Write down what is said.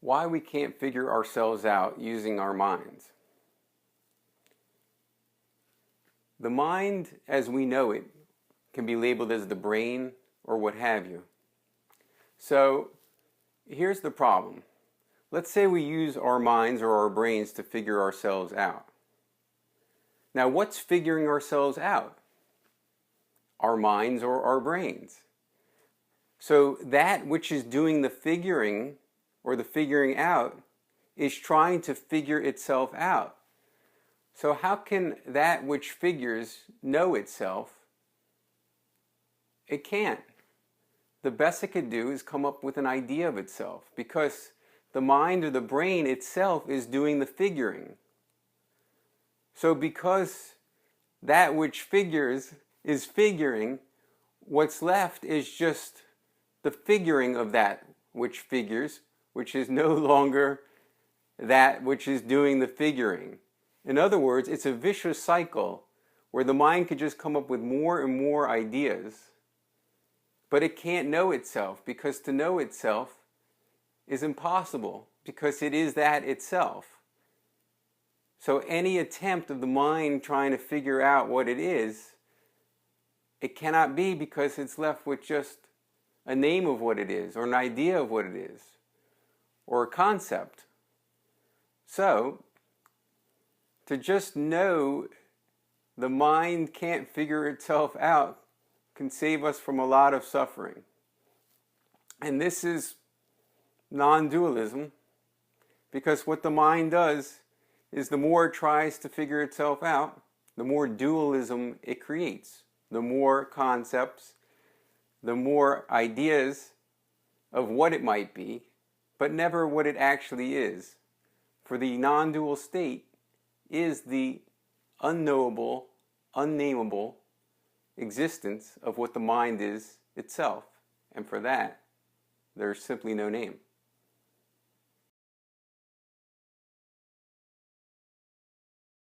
why we can't figure ourselves out using our minds. The mind, as we know it, can be labeled as the brain or what have you. So here's the problem. Let's say we use our minds or our brains to figure ourselves out. Now, what's figuring ourselves out? Our minds or our brains. So that which is doing the figuring or the figuring out is trying to figure itself out. So how can that which figures know itself? It can't. The best it could do is come up with an idea of itself, because the mind or the brain itself is doing the figuring. So because that which figures is figuring, what's left is just the figuring of that which figures, which is no longer that which is doing the figuring. In other words, it's a vicious cycle where the mind could just come up with more and more ideas, but it can't know itself, because to know itself is impossible, because it is that itself. So any attempt of the mind trying to figure out what it is, it cannot be, because it's left with just a name of what it is, or an idea of what it is, or a concept. So, to just know the mind can't figure itself out can save us from a lot of suffering. And this is non-dualism, because what the mind does is the more it tries to figure itself out, the more dualism it creates, the more concepts, the more ideas of what it might be, but never what it actually is. For the non-dual state is the unknowable, unnameable existence of what the mind is itself. And for that, there's simply no name.